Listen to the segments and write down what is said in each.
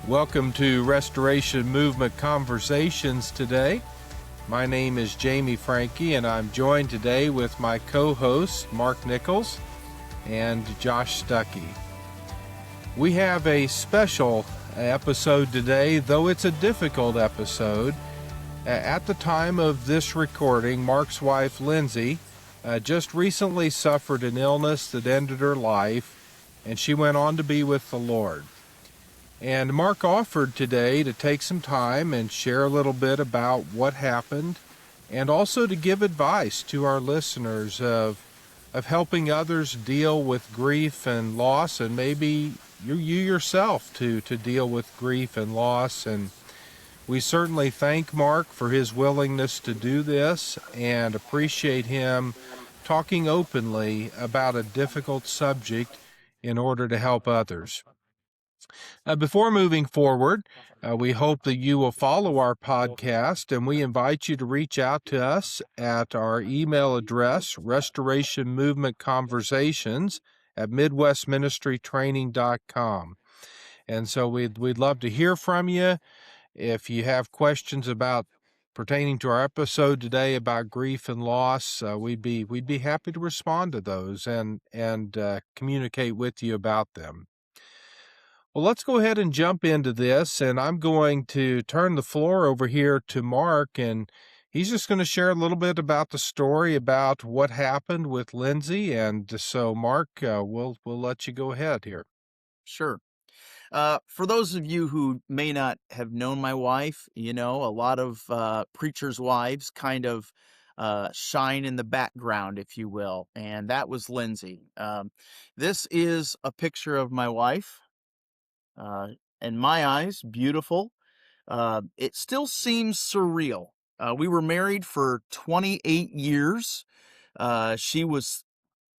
Welcome to Restoration Movement Conversations today. My name is Jamie Frankie, and I'm joined today with my co-hosts, Mark Nichols and Josh Stuckey. We have a special episode today, though it's a difficult episode. At the time of this recording, Mark's wife, Lindsay, just recently suffered an illness that ended her life, and she went on to be with the Lord. And Mark offered today to take some time and share a little bit about what happened, and also to give advice to our listeners of helping others deal with grief and loss, and maybe you yourself to deal with grief and loss. And we certainly thank Mark for his willingness to do this and appreciate him talking openly about a difficult subject in order to help others. Before moving forward, we hope that you will follow our podcast, and we invite you to reach out to us at our email address, restorationmovementconversations@midwestministrytraining.com. And so we'd love to hear from you. If you have questions about pertaining to our episode today about grief and loss, we'd be happy to respond to those and communicate with you about them. Well, let's go ahead and jump into this, and I'm going to turn the floor over here to Mark, and he's just going to share a little bit about the story about what happened with Lindsay. And so, Mark, we'll let you go ahead here. Sure. For those of you who may not have known my wife, a lot of preachers' wives kind of shine in the background, if you will, and that was Lindsay. This is a picture of my wife. In my eyes, beautiful. It still seems surreal. We were married for 28 years. She was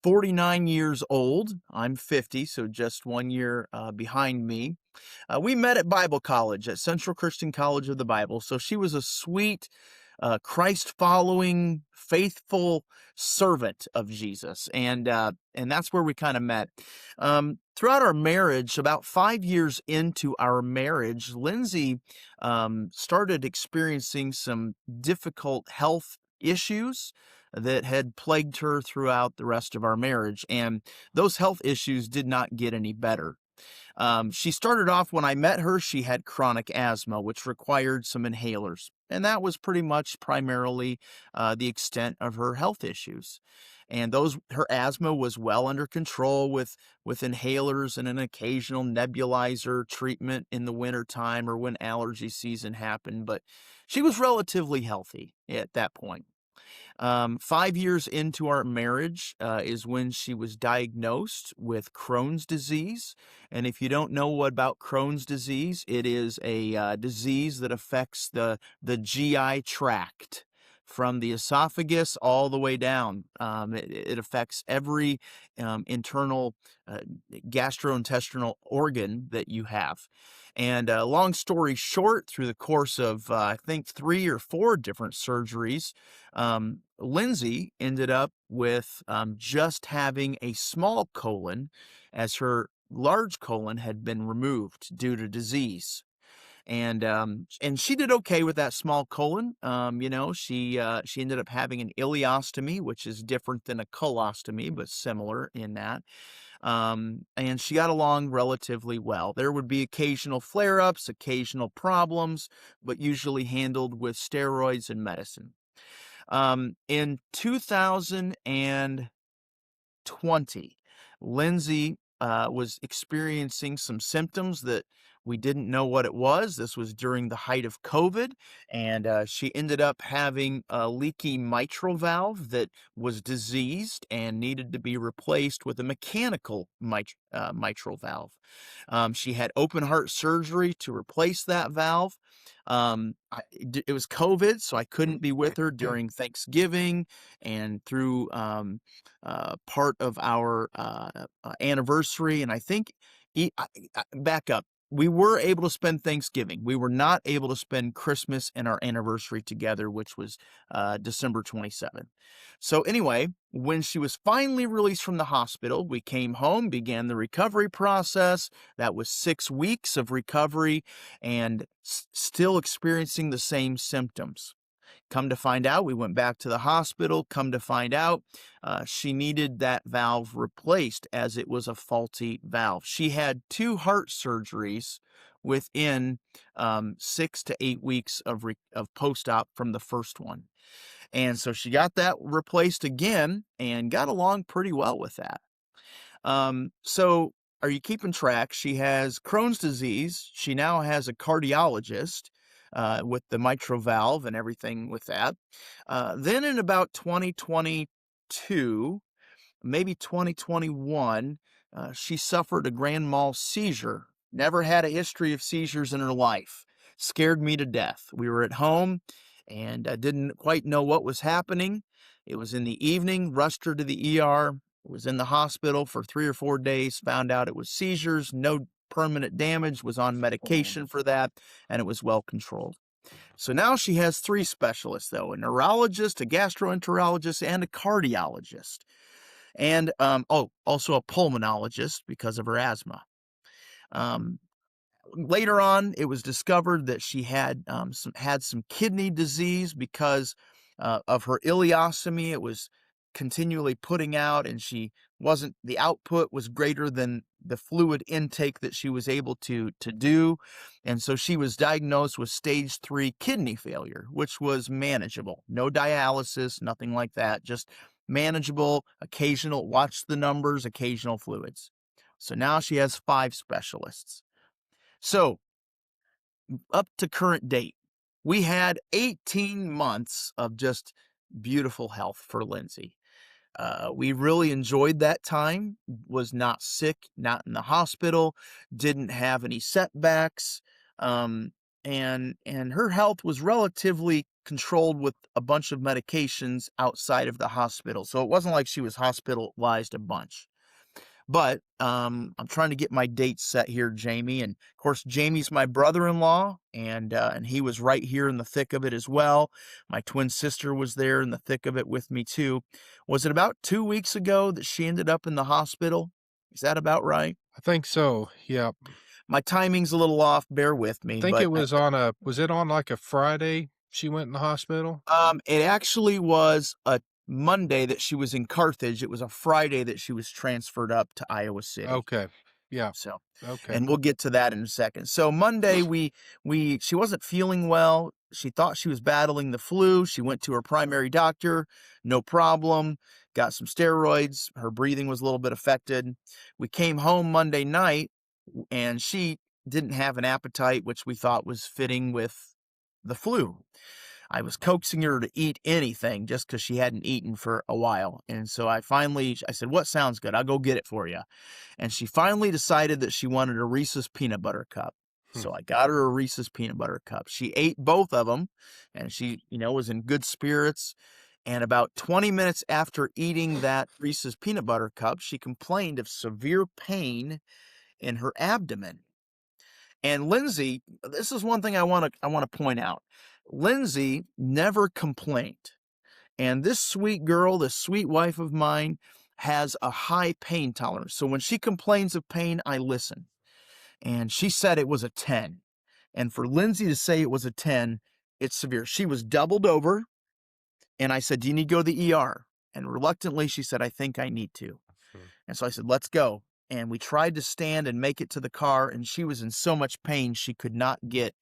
49 years old. I'm 50, so just 1 year behind me. We met at Bible college, at Central Christian College of the Bible. So she was a sweet, Christ-following, faithful servant of Jesus, and that's where we kind of met. Throughout our marriage, about 5 years into our marriage, Lindsay started experiencing some difficult health issues that had plagued her throughout the rest of our marriage, and those health issues did not get any better. She started off, when I met her, she had chronic asthma, which required some inhalers. And that was pretty much primarily the extent of her health issues. And her asthma was well under control with inhalers and an occasional nebulizer treatment in the wintertime or when allergy season happened. But she was relatively healthy at that point. 5 years into our marriage is when she was diagnosed with Crohn's disease. And if you don't know what about Crohn's disease, it is a disease that affects the GI tract from the esophagus all the way down. It affects every internal gastrointestinal organ that you have. And long story short, through the course of, I think, 3 or 4 different surgeries, Lindsay ended up with just having a small colon, as her large colon had been removed due to disease. And she did okay with that small colon. She ended up having an ileostomy, which is different than a colostomy, but similar in that. And she got along relatively well. There would be occasional flare-ups, occasional problems, but usually handled with steroids and medicine. In 2020, Lindsay was experiencing some symptoms that we didn't know what it was. This was during the height of COVID, and she ended up having a leaky mitral valve that was diseased and needed to be replaced with a mechanical mitral valve. She had open heart surgery to replace that valve. It was COVID, so I couldn't be with her during Thanksgiving and through part of our anniversary. And I think, back up, we were able to spend Thanksgiving. We were not able to spend Christmas and our anniversary together, which was December 27th. So anyway, when she was finally released from the hospital, we came home, began the recovery process. That was 6 weeks of recovery and still experiencing the same symptoms. Come to find out, we went back to the hospital. Come to find out, she needed that valve replaced as it was a faulty valve. She had 2 heart surgeries within 6 to 8 weeks of post-op from the first one. And so she got that replaced again and got along pretty well with that. So are you keeping track? She has Crohn's disease. She now has a cardiologist with the mitral valve and everything with that. Then in about 2022, maybe 2021, she suffered a grand mal seizure. Never had a history of seizures in her life. Scared me to death. We were at home and I didn't quite know what was happening. It was in the evening, rushed her to the ER, was in the hospital for 3 or 4 days, found out it was seizures, no permanent damage, was on medication for that, and it was well controlled. So now she has 3 specialists, though, a neurologist, a gastroenterologist, and a cardiologist. And, also a pulmonologist because of her asthma. Later on, it was discovered that she had some kidney disease because of her ileostomy. It was continually putting out, and the output was greater than the fluid intake that she was able to do. And so she was diagnosed with stage 3 kidney failure, which was manageable. No dialysis, nothing like that, just manageable, occasional, watch the numbers, occasional fluids. So now she has 5 specialists. So up to current date, we had 18 months of just beautiful health for Lindsay. We really enjoyed that time, was not sick, not in the hospital, didn't have any setbacks, and her health was relatively controlled with a bunch of medications outside of the hospital. So it wasn't like she was hospitalized a bunch. But I'm trying to get my dates set here, Jamie. And of course, Jamie's my brother-in-law, and he was right here in the thick of it as well. My twin sister was there in the thick of it with me too. Was it about 2 weeks ago that she ended up in the hospital? Is that about right? I think so. Yep. My timing's a little off. Bear with me. I think But it was was it on like a Friday she went in the hospital? it actually was a Monday that she was in Carthage. It was a Friday that she was transferred up to Iowa City. Okay. Yeah. So, Okay. and we'll get to that in a second. So Monday, she wasn't feeling well. She thought she was battling the flu. She went to her primary doctor, no problem, got some steroids. Her breathing was a little bit affected. We came home Monday night and she didn't have an appetite, which we thought was fitting with the flu. I was coaxing her to eat anything just because she hadn't eaten for a while. And so I said, what sounds good? I'll go get it for you. And she finally decided that she wanted a Reese's peanut butter cup. So I got her a Reese's peanut butter cup. She ate both of them and she, was in good spirits. And about 20 minutes after eating that Reese's peanut butter cup, she complained of severe pain in her abdomen. And Lindsay, this is one thing I want to point out. Lindsay never complained. And this sweet girl, this sweet wife of mine, has a high pain tolerance. So when she complains of pain, I listen. And she said it was a 10. And for Lindsay to say it was a 10, it's severe. She was doubled over. And I said, do you need to go to the ER? And reluctantly, she said, I think I need to. And so I said, let's go. And we tried to stand and make it to the car. And she was in so much pain, she could not get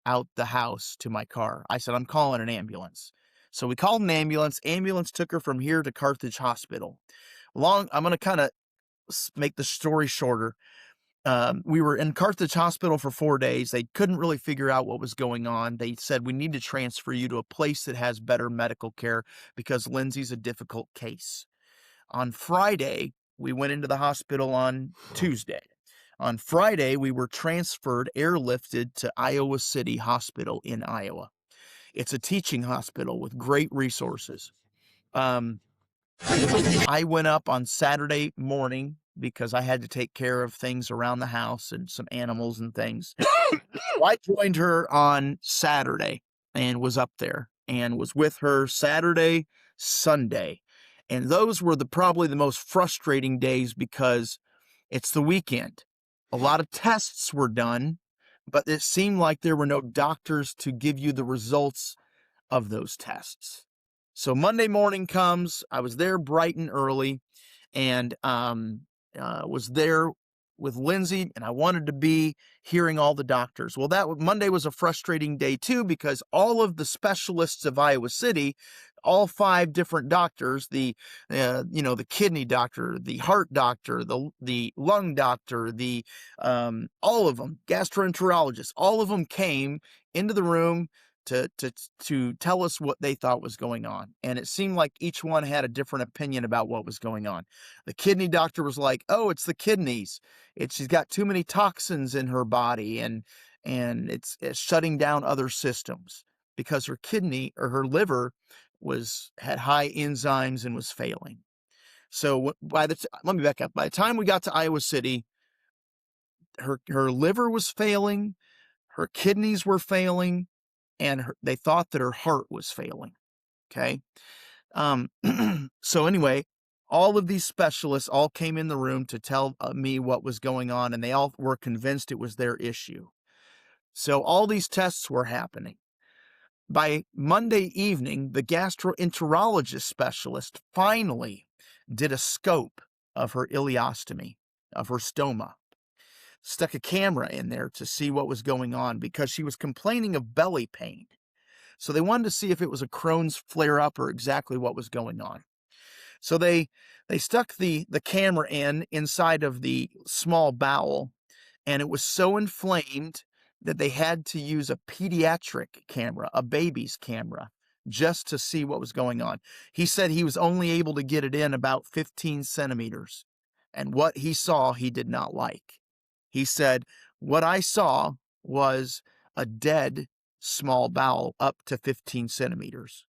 out the house to my car. I said, I'm calling an ambulance. So we called an ambulance. Ambulance took her from here to Carthage Hospital. I'm going to kind of make the story shorter. We were in Carthage Hospital for 4 days. They couldn't really figure out what was going on. They said, we need to transfer you to a place that has better medical care because Lindsay's a difficult case. On Friday, we went into the hospital on Tuesday. On Friday, we were transferred, airlifted to Iowa City Hospital in Iowa. It's a teaching hospital with great resources. I went up on Saturday morning because I had to take care of things around the house and some animals and things. So I joined her on Saturday and was up there and was with her Saturday, Sunday. And those were probably the most frustrating days because it's the weekend. A lot of tests were done, but it seemed like there were no doctors to give you the results of those tests. So Monday morning comes, I was there bright and early, and was there with Lindsay, and I wanted to be hearing all the doctors. Well, Monday was a frustrating day too, because all of the specialists of Iowa City, all 5 different doctors, the kidney doctor, the heart doctor, the lung doctor, all of them, gastroenterologists, all of them came into the room to tell us what they thought was going on. And it seemed like each one had a different opinion about what was going on. The kidney doctor was like, "Oh, it's the kidneys. She's got too many toxins in her body, and it's shutting down other systems because her kidney or her liver had high enzymes and was failing." So let me back up. By the time we got to Iowa City, her liver was failing, her kidneys were failing, and they thought that her heart was failing. Okay. So anyway, all of these specialists all came in the room to tell me what was going on, and they all were convinced it was their issue. So all these tests were happening. By Monday evening, the gastroenterologist specialist finally did a scope of her ileostomy, of her stoma, stuck a camera in there to see what was going on because she was complaining of belly pain. So they wanted to see if it was a Crohn's flare-up or exactly what was going on. So they stuck the camera inside of the small bowel, and it was so inflamed that they had to use a pediatric camera, a baby's camera, just to see what was going on. He said he was only able to get it in about 15 centimeters, and what he saw he did not like. He said, "What I saw was a dead small bowel up to 15 centimeters.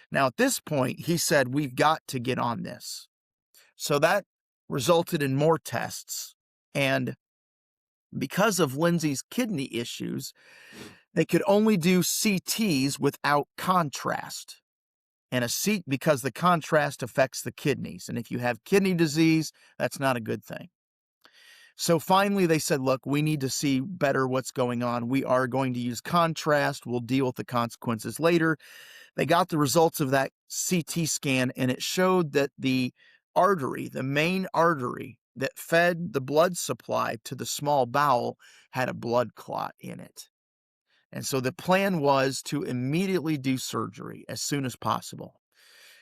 Now, at this point, he said, "We've got to get on this." So that resulted in more tests. And because of Lindsay's kidney issues, they could only do CTs without contrast. And because the contrast affects the kidneys. And if you have kidney disease, that's not a good thing. So finally they said, "Look, we need to see better what's going on. We are going to use contrast. We'll deal with the consequences later." They got the results of that CT scan, and it showed that the main artery that fed the blood supply to the small bowel, had a blood clot in it. And so the plan was to immediately do surgery as soon as possible.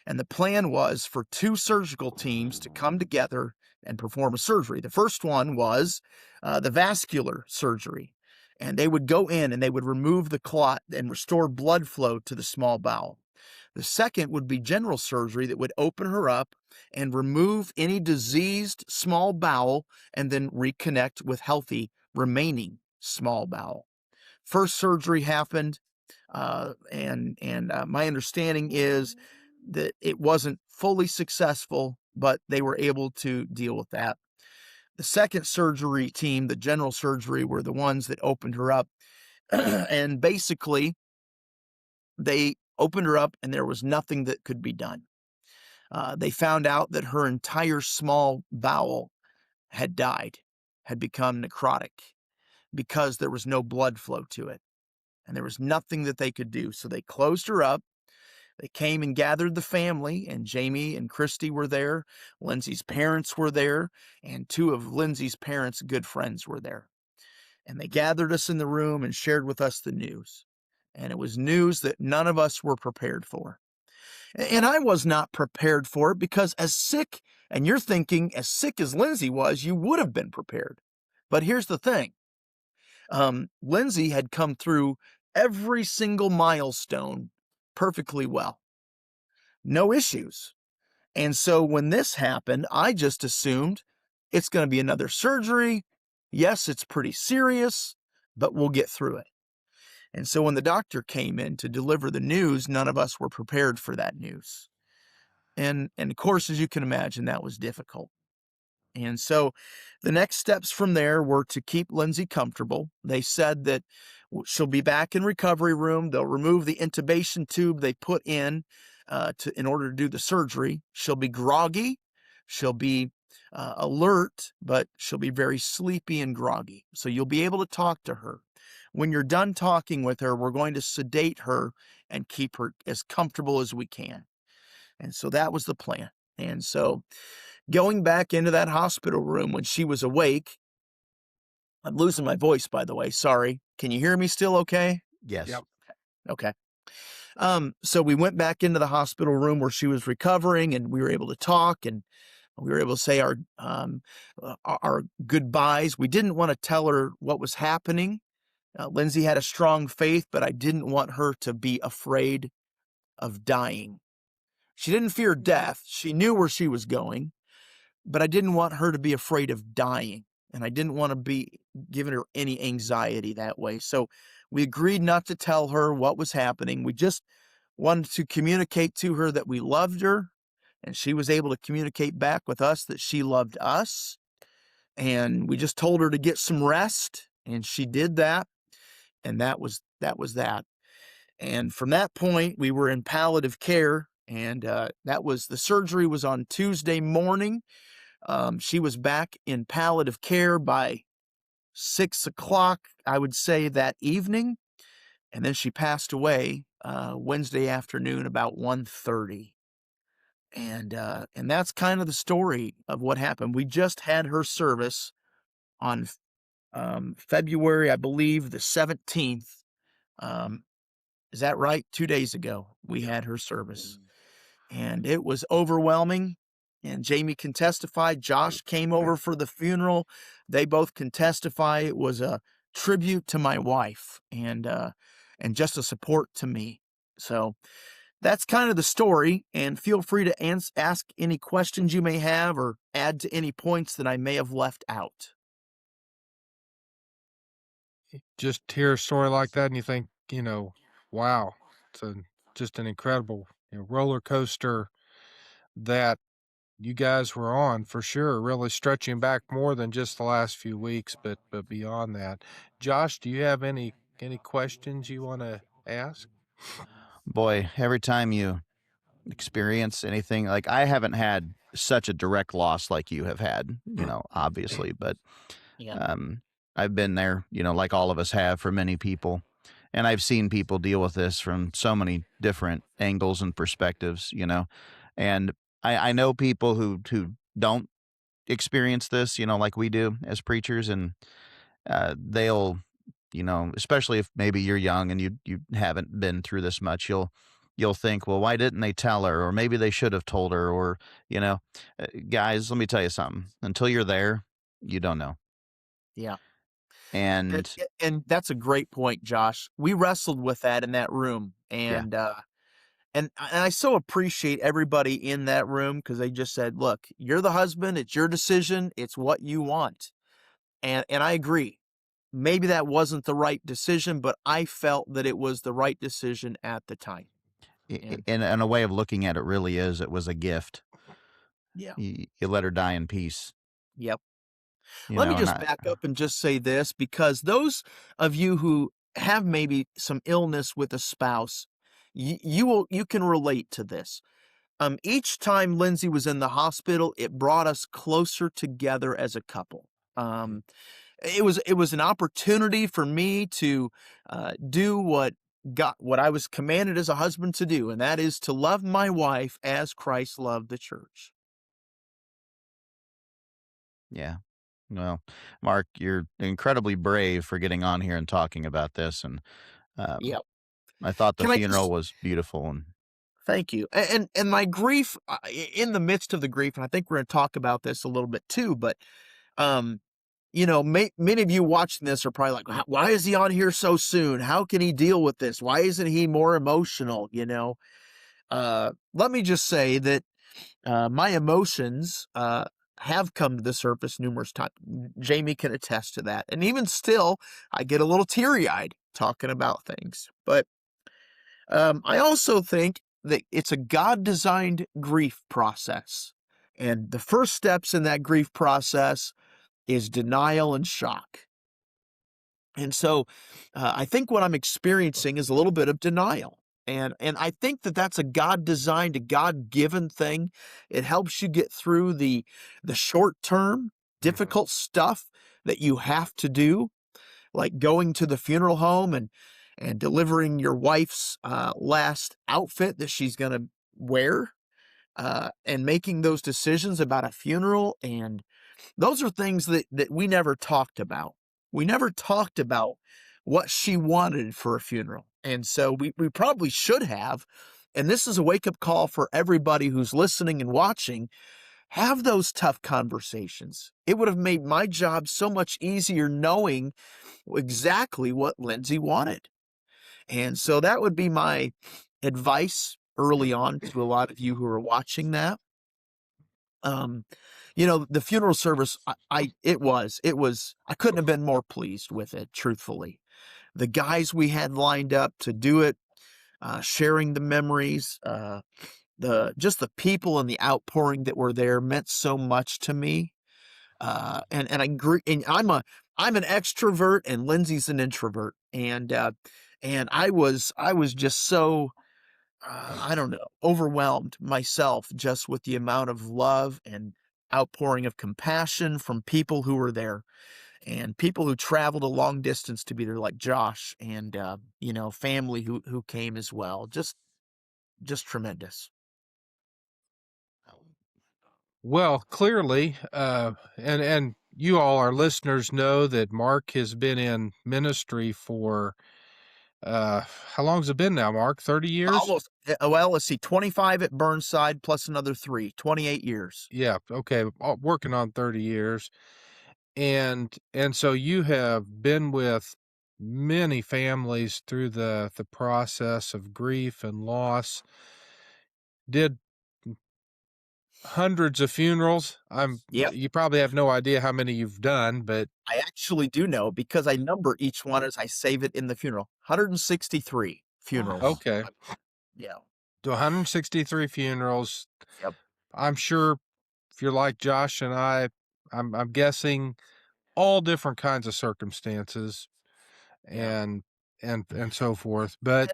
And the plan was for 2 surgical teams to come together and perform a surgery. The first one was the vascular surgery. And they would go in and they would remove the clot and restore blood flow to the small bowel. The second would be general surgery that would open her up and remove any diseased small bowel and then reconnect with healthy remaining small bowel. First surgery happened, and my understanding is that it wasn't fully successful, but they were able to deal with that. The second surgery team, the general surgery, were the ones that opened her up. And basically, they opened her up and there was nothing that could be done. They found out that her entire small bowel had died, had become necrotic, because there was no blood flow to it. And there was nothing that they could do. So they closed her up. They came and gathered the family, and Jamie and Christy were there. Lindsay's parents were there, and 2 of Lindsay's parents' good friends were there. And they gathered us in the room and shared with us the news. And it was news that none of us were prepared for. And I was not prepared for it because as sick, and you're thinking, as sick as Lindsay was, you would have been prepared. But here's the thing. Lindsay had come through every single milestone perfectly well. No issues. And so when this happened, I just assumed it's going to be another surgery. Yes, it's pretty serious, but we'll get through it. And so when the doctor came in to deliver the news, none of us were prepared for that news. And of course, as you can imagine, that was difficult. And so the next steps from there were to keep Lindsay comfortable. They said that she'll be back in recovery room. They'll remove the intubation tube they put in in order to do the surgery. She'll be groggy. She'll be alert, but she'll be very sleepy and groggy. So you'll be able to talk to her. When you're done talking with her, we're going to sedate her and keep her as comfortable as we can. And so that was the plan. And so going back into that hospital room when she was awake, I'm losing my voice, by the way. Sorry. Can you hear me still okay? Yes. Yep. Okay. So we went back into the hospital room where she was recovering, and we were able to talk, and we were able to say our goodbyes. We didn't want to tell her what was happening. Lindsay had a strong faith, but I didn't want her to be afraid of dying. She didn't fear death. She knew where she was going, but I didn't want her to be afraid of dying. And I didn't want to be giving her any anxiety that way. So we agreed not to tell her what was happening. We just wanted to communicate to her that we loved her, and she was able to communicate back with us that she loved us. And we just told her to get some rest, and she did that. And that was that. And from that point, we were in palliative care, and the surgery was on Tuesday morning. She was back in palliative care by 6 o'clock, I would say, that evening. And then she passed away Wednesday afternoon about 1:30. And that's kind of the story of what happened. We just had her service on February, I believe, the 17th. Is that right? 2 days ago, we had her service. And it was overwhelming. And Jamie can testify. Josh came over for the funeral. They both can testify. It was a tribute to my wife and just a support to me. So that's kind of the story. And feel free to ask any questions you may have or add to any points that I may have left out. Just hear a story like that and you think, wow, it's just an incredible roller coaster that you guys were on for sure, really stretching back more than just the last few weeks, but beyond that. Josh, do you have any questions you want to ask? Boy, every time you experience anything, like I haven't had such a direct loss like you have had, obviously, but Yeah. I've been there, like all of us have for many people. And I've seen people deal with this from so many different angles and perspectives, and I know people who don't experience this, like we do as preachers, and they'll, especially if maybe you're young and you haven't been through this much, you'll think, well, why didn't they tell her? Or maybe they should have told her. Or, guys, let me tell you something. Until you're there, you don't know. Yeah. And that's a great point, Josh. We wrestled with that in that room, and I so appreciate everybody in that room because they just said, "Look, you're the husband. It's your decision. It's what you want." And I agree. Maybe that wasn't the right decision, but I felt that it was the right decision at the time. in a way of looking at it, really is. It was a gift. Yeah. You let her die in peace. Yep. Let me just back up and just say this, because those of you who have maybe some illness with a spouse, you can relate to this. Each time Lindsay was in the hospital, it brought us closer together as a couple. It was an opportunity for me to do what I was commanded as a husband to do, and that is to love my wife as Christ loved the church. Yeah. Well, Mark, you're incredibly brave for getting on here and talking about this. And Yep. I thought the Can I funeral just- was beautiful. And Thank you. And my grief, in the midst of the grief, and I think we're going to talk about this a little bit too, but, many of you watching this are probably like, why is he on here so soon? How can he deal with this? Why isn't he more emotional? Let me just say that my emotions have come to the surface numerous times. Jamie can attest to that. And even still, I get a little teary-eyed talking about things. But I also think that it's a God-designed grief process. And the first steps in that grief process is denial and shock. And so I think what I'm experiencing is a little bit of denial. And I think that that's a God designed, a God given thing. It helps you get through the short term difficult stuff that you have to do, like going to the funeral home and delivering your wife's last outfit that she's going to wear, and making those decisions about a funeral. And those are things that we never talked about. We never talked about what she wanted for a funeral. And so we probably should have. And this is a wake-up call for everybody who's listening and watching. Have those tough conversations. It would have made my job so much easier knowing exactly what Lindsay wanted. And so that would be my advice early on to a lot of you who are watching that. The funeral service, I couldn't have been more pleased with it, truthfully. The guys we had lined up to do it, sharing the memories, the people and the outpouring that were there meant so much to me. And I agree. And I'm an extrovert, and Lindsay's an introvert, and I was just so I don't know, overwhelmed myself just with the amount of love and outpouring of compassion from people who were there, and people who traveled a long distance to be there, like Josh, and family who came as well. Just tremendous. Well, clearly, and you all, our listeners, know that Mark has been in ministry for, how long has it been now, Mark? 30 years? Almost. Well, let's see, 25 at Burnside plus another 3, 28 years. Yeah. Okay. Working on 30 years. And so you have been with many families through the process of grief and loss. Did hundreds of funerals. Yep. You probably have no idea how many you've done, but I actually do know, because I number each one as I save it in the funeral. 163 funerals. okay. Yeah. To 163 funerals. Yep. I'm sure if you're like Josh and I'm guessing all different kinds of circumstances and so forth. But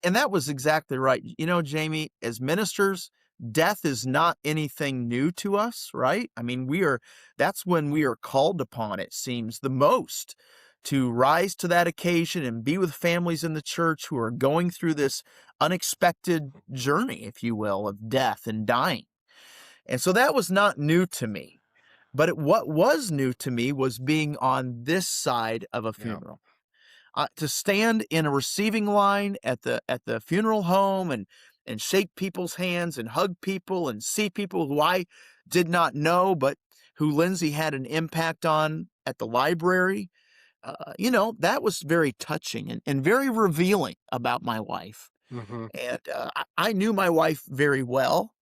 and that was exactly right. Jamie, as ministers, death is not anything new to us, right? I mean, that's when we are called upon, it seems, the most, to rise to that occasion and be with families in the church who are going through this unexpected journey, if you will, of death and dying. And so that was not new to me. But what was new to me was being on this side of a funeral. To stand in a receiving line at the funeral home and shake people's hands and hug people and see people who I did not know, but who Lindsay had an impact on at the library. That was very touching and very revealing about my wife. mm-hmm. And I knew my wife very well,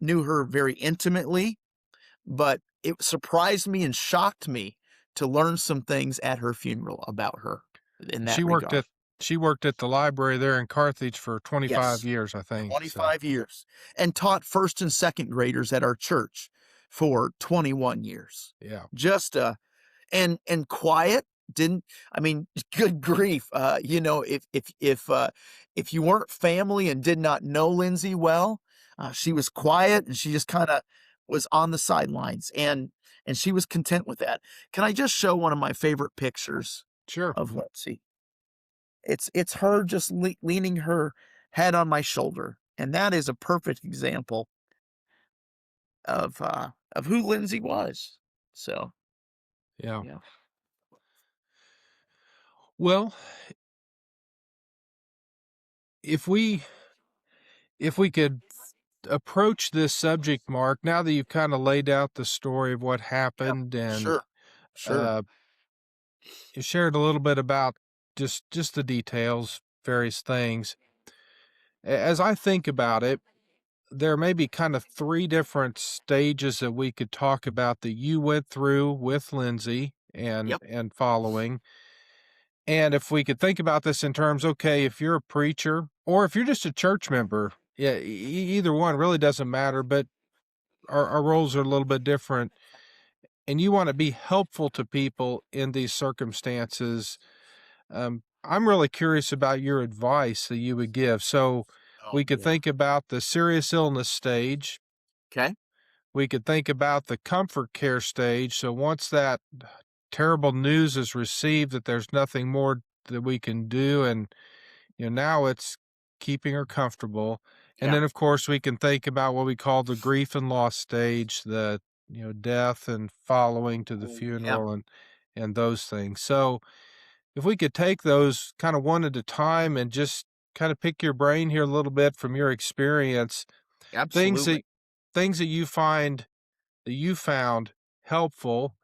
knew her very intimately, but it surprised me and shocked me to learn some things at her funeral about her in that regard. She worked at the library there in Carthage for 25 years, I think. 25 years. And taught first and second graders at our church for 21 years. Yeah. Just and quiet. Good grief. If you weren't family and did not know Lindsay well, she was quiet, and she just kind of was on the sidelines, and she was content with that. Can I just show one of my favorite pictures? Sure. Of Lindsay? It's her just leaning her head on my shoulder, and that is a perfect example of who Lindsay was. So, yeah. Well, if we could approach this subject, Mark, now that you've kind of laid out the story of what happened, and sure. You shared a little bit about just the details, various things. As I think about it, there may be kind of 3 different stages that we could talk about that you went through with Lindsay and following. And if we could think about this in terms, okay, if you're a preacher or if you're just a church member, either one really doesn't matter. But our roles are a little bit different, and you want to be helpful to people in these circumstances. I'm really curious about your advice that you would give. So Oh, we could yeah. think about the serious illness stage. Okay. We could think about the comfort care stage. So once that terrible news is received that there's nothing more that we can do, and now it's keeping her comfortable. And Yeah. then of course we can think about what we call the grief and loss stage, the death and following to the Yeah. funeral and those things. So if we could take those kind of one at a time and just kind of pick your brain here a little bit from your experience, things that Absolutely. things that you found helpful,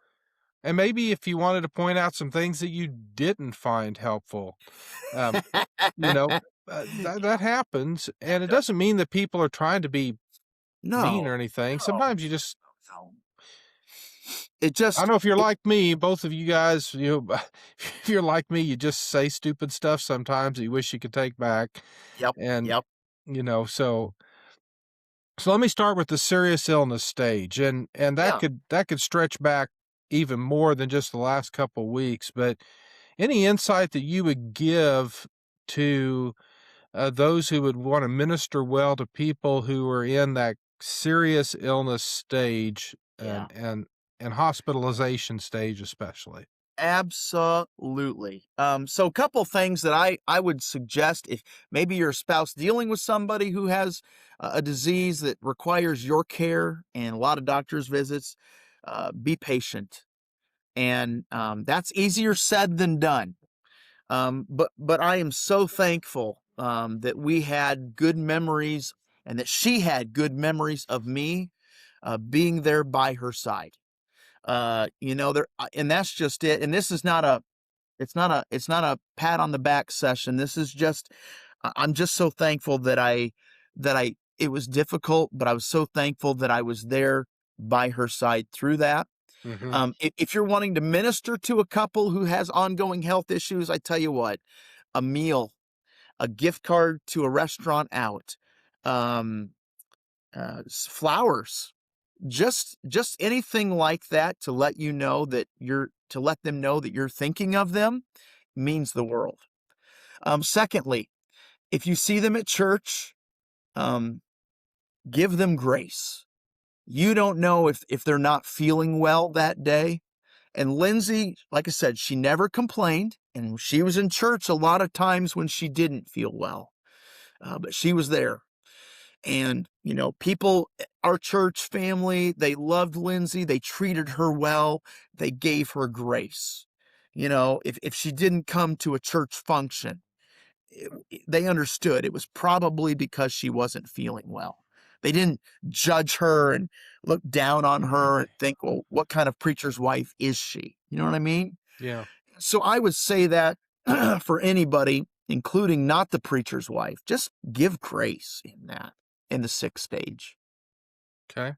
and maybe if you wanted to point out some things that you didn't find helpful. um, you know, that happens, and it doesn't mean that people are trying to be mean or No, anything. no, Sometimes you just, no. It I don't just, know if you're it, like me, both of you guys, if you're like me, you just say stupid stuff sometimes that you wish you could take back. yep, And, yep, so let me start with the serious illness stage. And yeah. that could stretch back even more than just the last couple of weeks. But any insight that you would give to those who would want to minister well to people who are in that serious illness stage, Yeah. and hospitalization stage especially. Absolutely. So a couple things that I would suggest, if maybe your spouse dealing with somebody who has a disease that requires your care and a lot of doctor's visits, be patient. And that's easier said than done. But I am so thankful that we had good memories and that she had good memories of me being there by her side. And that's just it. And this is not a, it's not a pat on the back session. This is just, I'm just so thankful it was difficult, but I was so thankful that I was there by her side through that. Hmm. If you're wanting to minister to a couple who has ongoing health issues, I tell you what, a meal, a gift card to a restaurant out, um, flowers, just anything like that to let you know that to let them know that you're thinking of them means the world. Secondly, if you see them at church, um, give them grace. You don't know if they're not feeling well that day. And Lindsay, like I said, she never complained, and she was in church a lot of times when she didn't feel well, but she was there. And, people, our church family, they loved Lindsay. They treated her well. They gave her grace. If she didn't come to a church function, they understood it was probably because she wasn't feeling well. They didn't judge her and look down on her and think, well, what kind of preacher's wife is she? You know what I mean? Yeah. So I would say that for anybody, including not the preacher's wife, just give grace in the sick stage. Okay. Yeah.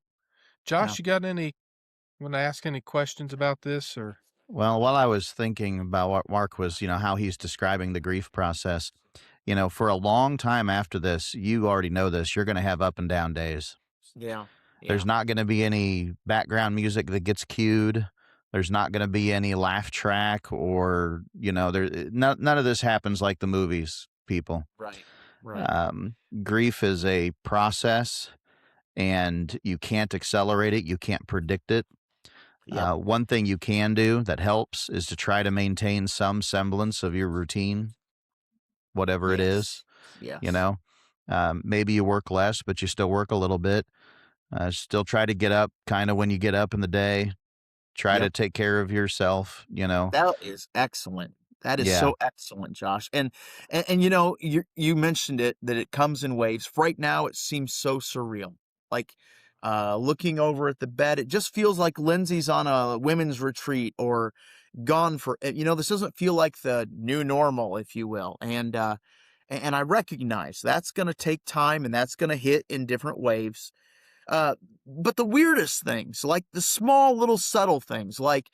Josh, want to ask any questions about this or? Well, while I was thinking about what Mark was, how he's describing the grief process, for a long time after this, you already know this, you're going to have up and down days. Yeah. There's not going to be any background music that gets cued. There's not going to be any laugh track or, none of this happens like the movies, people. Right. Right. Grief is a process and you can't accelerate it. You can't predict it. Yeah. One thing you can do that helps is to try to maintain some semblance of your routine, whatever it is. Yes. Maybe you work less, but you still work a little bit. Still try to get up kind of when you get up in the day. Try to take care of yourself, That is excellent. That is Yeah. so excellent, Josh. And you mentioned it, that it comes in waves. Right now it seems so surreal. Like looking over at the bed, it just feels like Lindsay's on a women's retreat or gone for, this doesn't feel like the new normal, if you will. And I recognize that's going to take time and that's going to hit in different waves. But the weirdest things, like the small little subtle things, like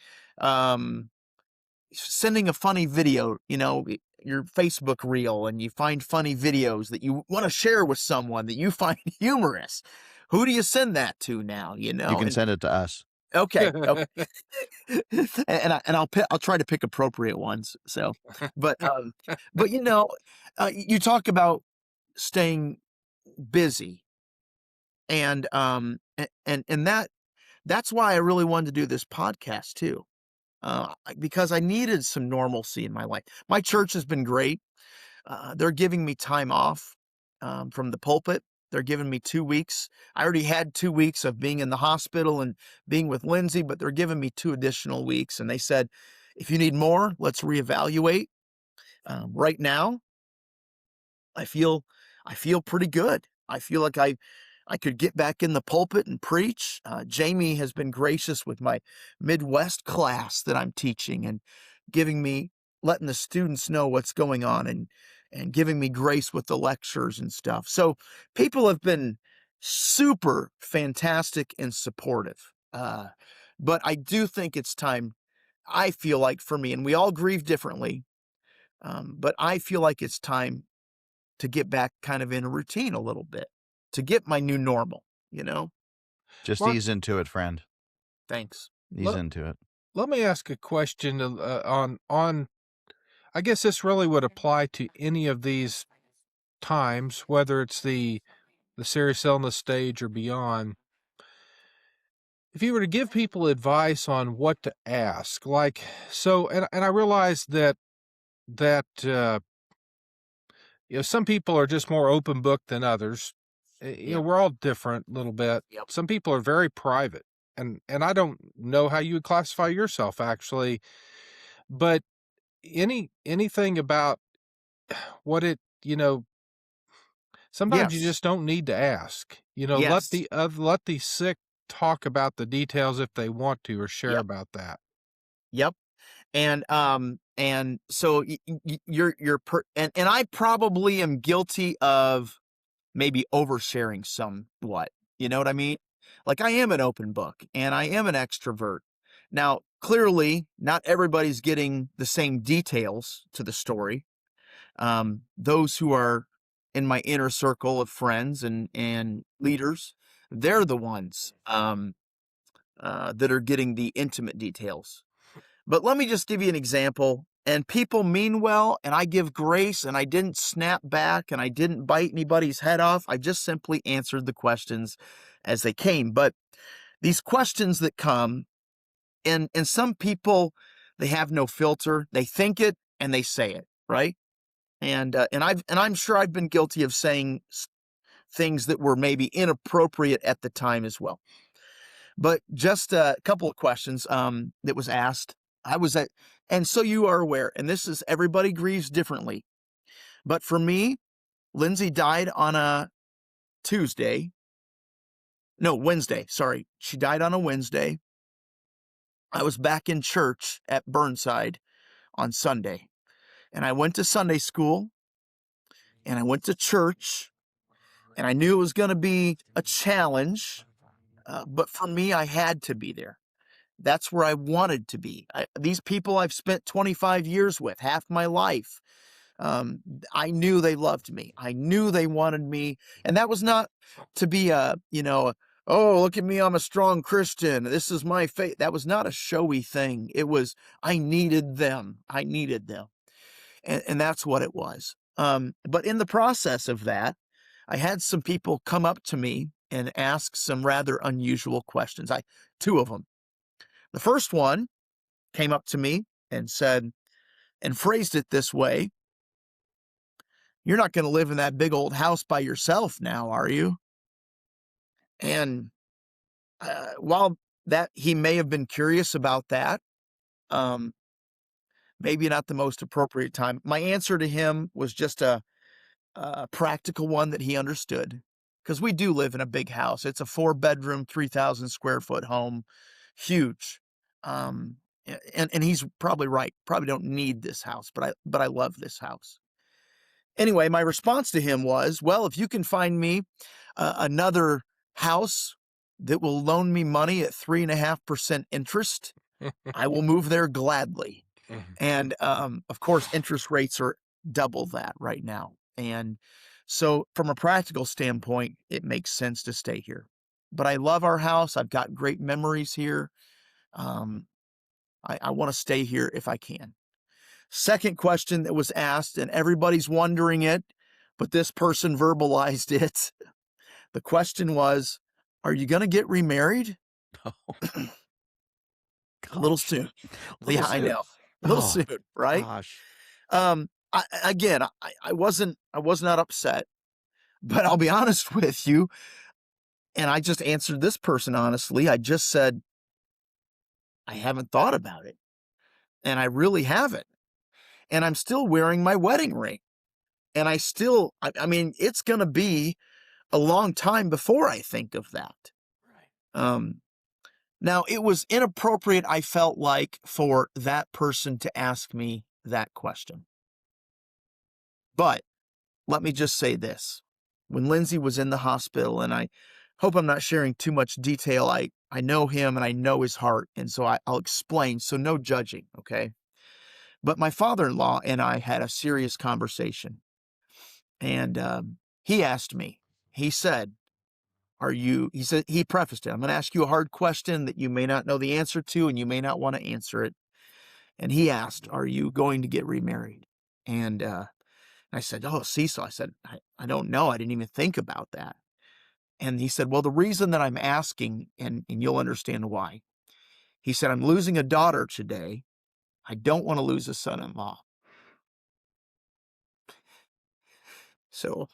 sending a funny video, your Facebook reel, and you find funny videos that you want to share with someone that you find humorous. who do you send that to now? You You know, can and send it to us. okay, okay. And I'll try to pick appropriate ones. So, but but you talk about staying busy, and that's why I really wanted to do this podcast too, because I needed some normalcy in my life. My church has been great. They're giving me time off from the pulpit. They're giving me 2 weeks. I already had 2 weeks of being in the hospital and being with Lindsay, but they're giving me 2 additional weeks. And they said, if you need more, let's reevaluate. Right now, I feel I feel pretty good. I feel like I could get back in the pulpit and preach. Jamie has been gracious with my Midwest class that I'm teaching and giving me letting the students know what's going on and giving me grace with the lectures and stuff. So people have been super fantastic and supportive. But I do think it's time. I feel like for me, and we all grieve differently, but I feel like it's time to get back kind of in a routine a little bit, to get my new normal, you know? Just Mark, ease into it, friend. Thanks. Ease let, into it. let me ask a question on. I guess this really would apply to any of these times, whether it's the serious illness stage or beyond. If you were to give people advice on what to ask, like so, and I realize that some people are just more open book than others. Yeah. We're all different a little bit. Yep. Some people are very private, and I don't know how you would classify yourself actually, but anything about what it, sometimes you Yes. just don't need to ask. Yes. Let the sick talk about the details if they want to or share Yep. about that. Yep. And so and I probably am guilty of maybe oversharing somewhat. You know what I mean? Like I am an open book and I am an extrovert. Now, clearly, not everybody's getting the same details to the story. Those who are in my inner circle of friends and leaders, they're the ones that are getting the intimate details. But let me just give you an example. And people mean well, and I give grace, and I didn't snap back, and I didn't bite anybody's head off. I just simply answered the questions as they came. But these questions that come, and some people, they have no filter. They think it and they say it, right? And I'm sure I've been guilty of saying things that were maybe inappropriate at the time as well. But just a couple of questions that was asked. And so you are aware, and this is everybody grieves differently. But for me, Lindsay died on a Wednesday. Sorry. She died on a Wednesday. I was back in church at Burnside on Sunday. And I went to Sunday school and I went to church and I knew it was going to be a challenge. But for me, I had to be there. That's where I wanted to be. These people I've spent 25 years with, half my life. I knew they loved me. I knew they wanted me. And that was not to be oh, look at me, I'm a strong Christian. This is my faith. That was not a showy thing. It was, I needed them. I needed them. And that's what it was. But in the process of that, I had some people come up to me and ask some rather unusual questions. Two of them. The first one came up to me and said, and phrased it this way: "You're not going to live in that big old house by yourself now, are you?" And while that he may have been curious about that, um, maybe not the most appropriate time, my answer to him was just a practical one that he understood. Because we do live in a big house. It's a 4-bedroom, 3,000 square foot home, huge. Um, and he's probably right. Probably don't need this house, but I love this house. Anyway, my response to him was, well, if you can find me another house that will loan me money at 3.5% interest, I will move there gladly. And of course, interest rates are double that right now. And so from a practical standpoint, it makes sense to stay here. but I love our house. I've got great memories here. Um, I want to stay here if I can. Second question that was asked, and everybody's wondering it, but this person verbalized it. The question was, are you going to get remarried? Oh, A little soon. little Yeah, I soon. know. A little Oh, soon, right? gosh. I was not upset, but I'll be honest with you. And I just answered this person honestly. I just said, I haven't thought about it. And I really haven't. And I'm still wearing my wedding ring. And I mean, it's going to be a long time before I think of that. Right. Now, it was inappropriate, I felt like, for that person to ask me that question. But let me just say this. When Lindsay was in the hospital, and I hope I'm not sharing too much detail, I know him and I know his heart, and so I'll explain, so no judging, okay? But my father-in-law and I had a serious conversation, and he asked me, he said, he prefaced it, I'm going to ask you a hard question that you may not know the answer to, and you may not want to answer it. And he asked, are you going to get remarried? And I said, oh, Cecil, I said, I don't know. I didn't even think about that. And he said, well, the reason that I'm asking, and you'll understand why. He said, I'm losing a daughter today. I don't want to lose a son-in-law. So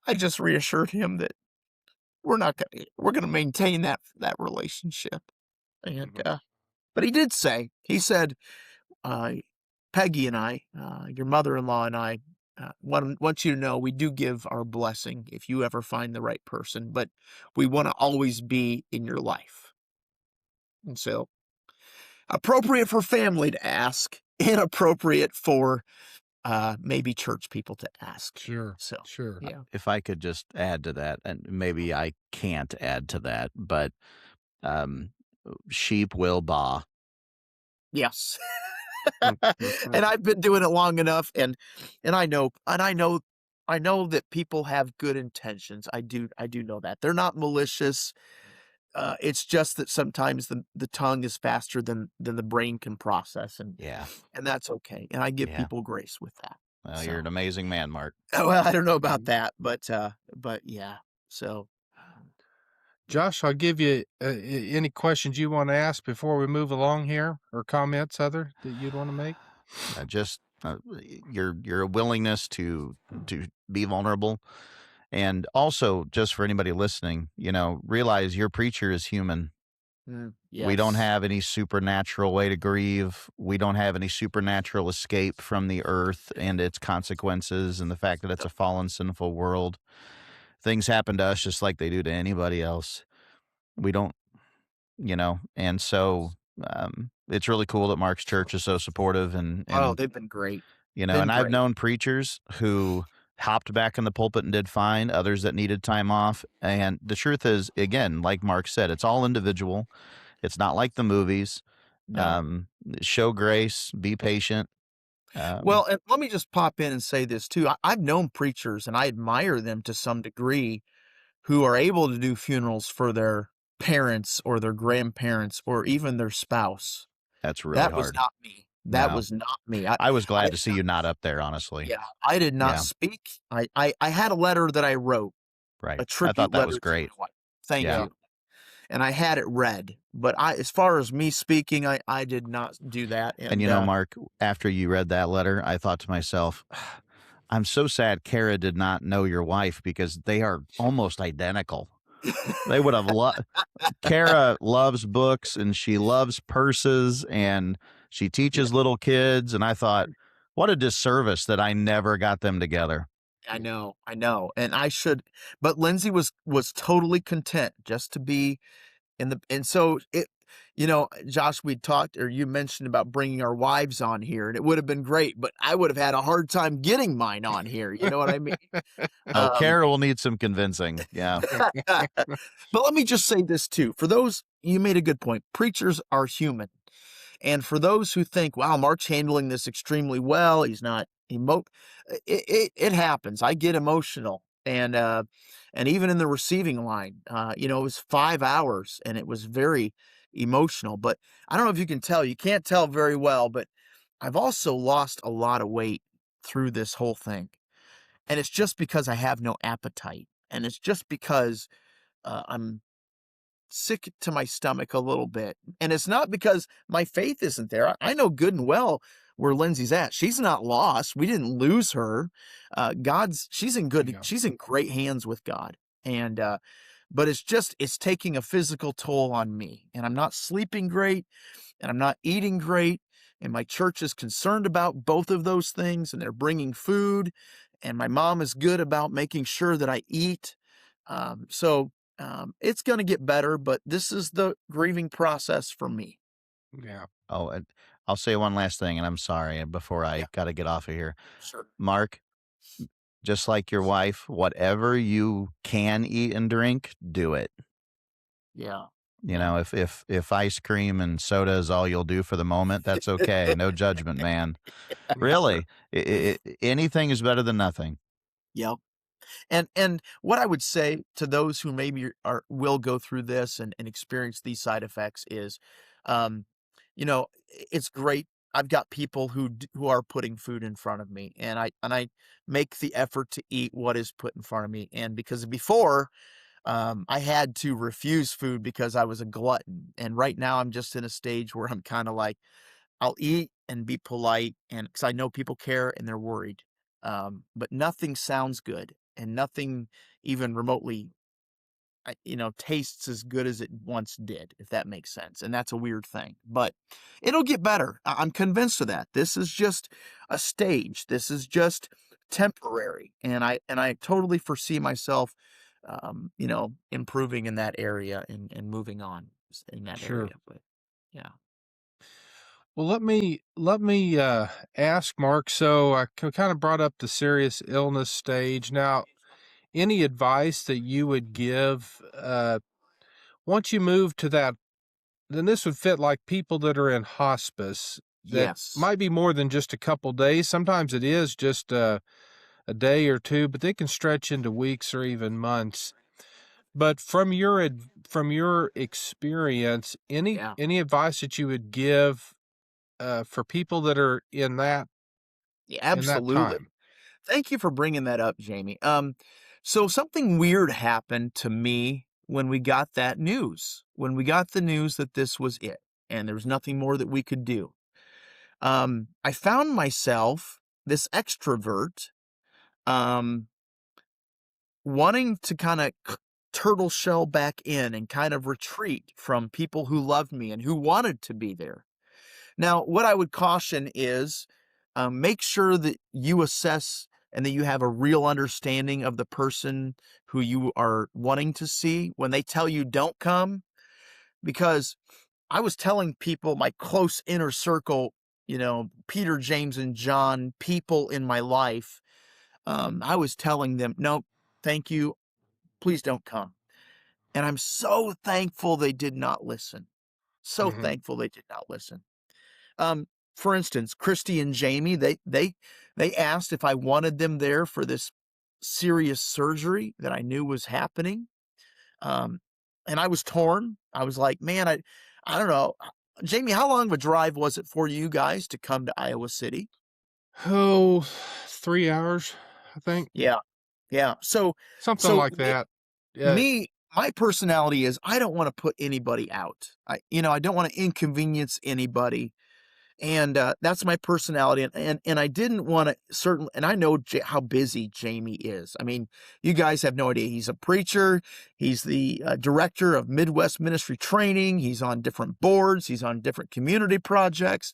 I just reassured him that we're going to maintain that relationship. And, but he did say, he said, Peggy and I, your mother-in-law and I, want you to know we do give our blessing if you ever find the right person, but we want to always be in your life. And so, appropriate for family to ask, inappropriate for maybe church people to ask. Sure. So, Sure. yeah. If I could just add to that, and maybe I can't add to that, but sheep will baa. Yes. And I've been doing it long enough, and I know that people have good intentions. I do know that. They're not malicious. It's just that sometimes the tongue is faster than the brain can process, and Yeah. that's okay. And I give Yeah. people grace with that. Well, So- you're an amazing man, Mark. Well, I don't know about that, but yeah. So Josh, I'll give you any questions you want to ask before we move along here, or comments, Heather, that you'd want to make. Just your willingness to be vulnerable, and also just for anybody listening, realize your preacher is human. We don't yes. have any supernatural way to grieve. We don't have any supernatural escape from the earth and its consequences and the fact that it's a fallen, sinful world. Things happen to us just like they do to anybody else. We don't, and so it's really cool that Mark's church is so supportive and Oh, they've been great. and been I've great. known preachers who hopped back in the pulpit and did fine, others that needed time off. And the truth is, again, like Mark said, it's all individual. It's not like the movies. No. Show grace, be patient. Well, and let me just pop in and say this too. I've known preachers, and I admire them to some degree, who are able to do funerals for their parents or their grandparents or even their spouse. That's really That hard. was not me. That No. was not me. I was glad I to did see you not up there, honestly. Yeah, I did not Yeah. speak. I had a letter that I wrote, Right. a I tribute thought that letter was to great. my wife. Thank Yeah. you. And I had it read, but as far as me speaking, I did not do that. And Mark, after you read that letter, I thought to myself, I'm so sad Kara did not know your wife because they are almost identical. They would have loved. Kara loves books and she loves purses and she teaches little kids. And I thought, what a disservice that I never got them together. I know. And I should, but Lindsay was totally content just to be and so it, Josh, we talked, or you mentioned about bringing our wives on here, and it would have been great, but I would have had a hard time getting mine on here. You know what I mean? Oh, Kara will need some convincing. Yeah. But let me just say this too. For those, you made a good point. Preachers are human. And for those who think, wow, Mark's handling this extremely well, he's not It happens. I get emotional, and even in the receiving line, it was 5 hours, and it was very emotional. But I don't know if you can tell. You can't tell very well, but I've also lost a lot of weight through this whole thing, and it's just because I have no appetite, and it's just because I'm sick to my stomach a little bit. And it's not because my faith isn't there. I know good and well where Lindsay's at. She's not lost. We didn't lose her. She's in Yeah. great hands with God. And, but it's taking a physical toll on me, and I'm not sleeping great, and I'm not eating great. And my church is concerned about both of those things, and they're bringing food, and my mom is good about making sure that I eat. It's going to get better, but this is the grieving process for me. Yeah. Oh, and I'll say one last thing, and I'm sorry before Yeah, I got to get off of here. sure. Mark, just like your wife, whatever you can eat and drink, do it. Yeah. You know, if ice cream and soda is all you'll do for the moment, that's okay. No judgment, man. Really, anything is better than nothing. Yep. And what I would say to those who maybe will go through this and experience these side effects is, um, it's great. I've got people who are putting food in front of me, and I make the effort to eat what is put in front of me. And because before, I had to refuse food because I was a glutton, and right now I'm just in a stage where I'm kind of like, I'll eat and be polite, and because I know people care and they're worried. But nothing sounds good, and nothing even remotely, tastes as good as it once did, if that makes sense. And that's a weird thing, but it'll get better. I'm convinced of that. This is just a stage. This is just temporary, and I totally foresee myself, improving in that area and moving on in that Sure. area. But yeah, Well, let me ask Mark. So I kind of brought up the serious illness stage. Now, any advice that you would give once you move to that? Then this would fit like people that are in hospice. That yes, might be more than just a couple days. Sometimes it is just a day or two, but they can stretch into weeks or even months. But from your experience, yeah. any advice that you would give for people that are Yeah, in that absolutely. time? Thank you for bringing that up, Jamie. So something weird happened to me when we got that news. When we got the news that this was it, and there was nothing more that we could do. I found myself, this extrovert, um, wanting to kind of turtle shell back in and kind of retreat from people who loved me and who wanted to be there. Now, what I would caution is, make sure that you assess and that you have a real understanding of the person who you are wanting to see when they tell you don't come. Because I was telling people, my close inner circle, Peter, James, and John, people in my life, I was telling them, no, thank you, please don't come. And I'm so thankful they did not listen. So Hmm. thankful they did not listen. Um, for instance, Christy and Jamie, they asked if I wanted them there for this serious surgery that I knew was happening. Um, and I was torn. I was like, man, I don't know. Jamie, how long of a drive was it for you guys to come to Iowa City? Oh, 3 hours, I think, Yeah. Yeah. So, something so like that. Yeah. me, my personality is I don't want to put anybody out. I don't want to inconvenience anybody. And that's my personality, and I didn't want to certainly. And I know how busy Jamie is. I mean, you guys have no idea. He's a preacher. He's the director of Midwest Ministry Training. He's on different boards. He's on different community projects.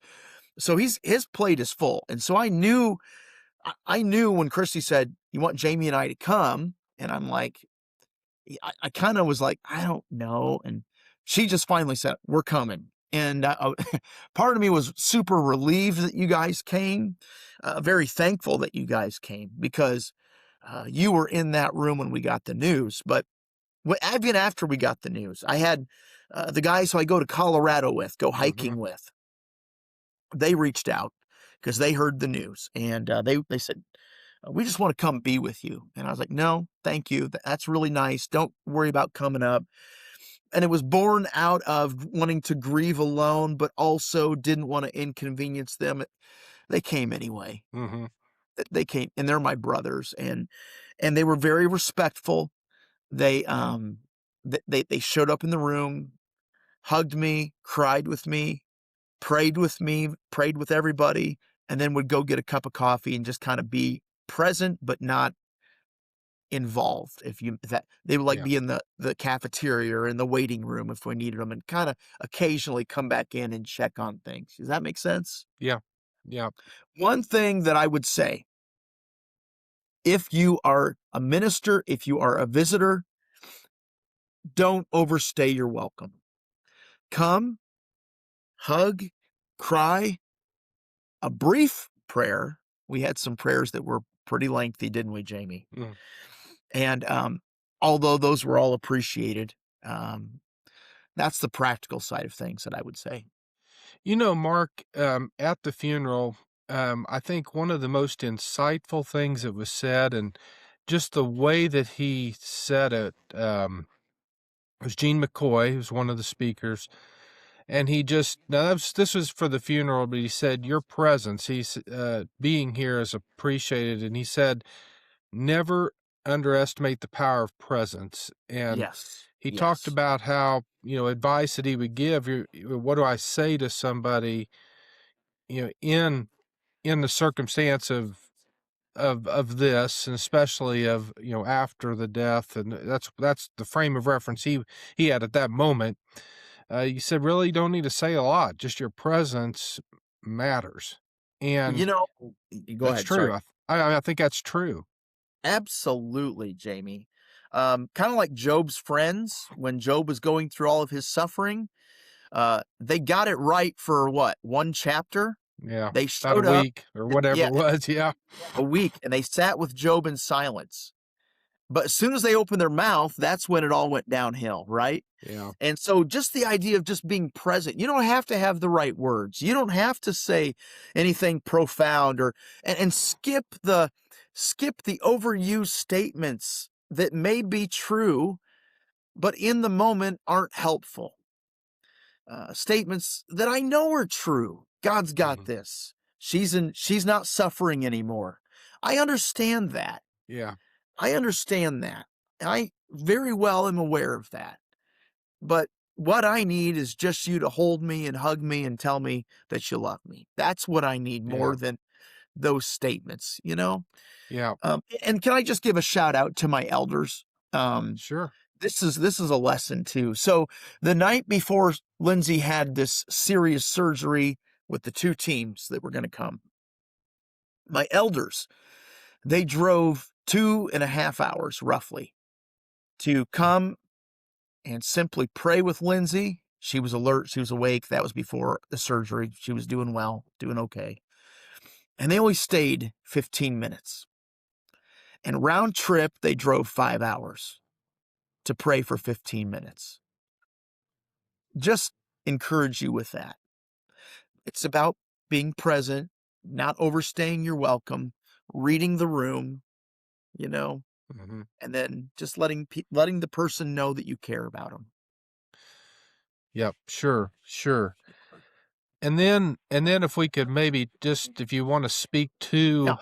So his plate is full. And so I knew when Christy said, "You want Jamie and I to come?" And I'm like, I kind of was like, I don't know. And she just finally said, we're coming. And part of me was super relieved that you guys came, very thankful that you guys came because you were in that room when we got the news. But even after we got the news, I had the guys who I go to Colorado with, go Hmm. hiking with, they reached out because they heard the news, and they said, "We just want to come be with you." And I was like, "No, thank you. That's really nice. Don't worry about coming up." And it was born out of wanting to grieve alone, but also didn't want to inconvenience them. They came anyway. Mm-hmm. They came, and they're my brothers, and they were very respectful. They they showed up in the room, hugged me, cried with me, prayed with everybody, and then would go get a cup of coffee and just kind of be present but not involved. If that they would like Yeah. be in the cafeteria or in the waiting room if we needed them, and kind of occasionally come back in and check on things. Does that make sense? Yeah. Yeah. One thing that I would say, if you are a minister, if you are a visitor, don't overstay your welcome. Come, hug, cry, a brief prayer. We had some prayers that were pretty lengthy, didn't we, Jamie? Mm. And although those were all appreciated, um, that's the practical side of things that I would say. Mark, at the funeral, I think one of the most insightful things that was said, and just the way that he said it, was Gene McCoy, who's one of the speakers. And he just, this was for the funeral, but he said, your presence, being here is appreciated. And he said, never underestimate the power of presence. And Yes. he talked Yes. about how, advice that he would give. What do I say to somebody, in the circumstance of this, and especially of, after the death, and that's the frame of reference he had at that moment. You said, really, you don't need to say a lot. Just your presence matters. And You know, go that's ahead. Sorry. true. I think that's true. Absolutely, Jamie. Kind of like Job's friends, when Job was going through all of his suffering, they got it right for what, one chapter? Yeah. They About showed a up, week or whatever yeah, it was. Yeah. a week, and they sat with Job in silence. But as soon as they opened their mouth, that's when it all went downhill, right? Yeah. And so just the idea of just being present, you don't have to have the right words. You don't have to say anything profound, or and skip the overused statements that may be true, but in the moment aren't helpful. Statements that I know are true. God's got Mhm. this. She's not suffering anymore. I understand that. Yeah. I understand that. I very well am aware of that. But what I need is just you to hold me and hug me and tell me that you love me. That's what I need Yeah. more than those statements, you know? Yeah. And can I just give a shout out to my elders? Um, Sure. this is a lesson too. So the night before Lindsay had this serious surgery with the two teams that were going to come, my elders, they drove 2.5 hours roughly to come and simply pray with Lindsay. She was alert. She was awake. That was before the surgery. She was doing well, doing okay. And they only stayed 15 minutes. And round trip, they drove 5 hours to pray for 15 minutes. Just encourage you with that. It's about being present, not overstaying your welcome, reading the room, you know, Hmm. and then just letting the person know that you care about them. Yep. Sure. Sure. And then if we could maybe just, if you want to speak Yeah. to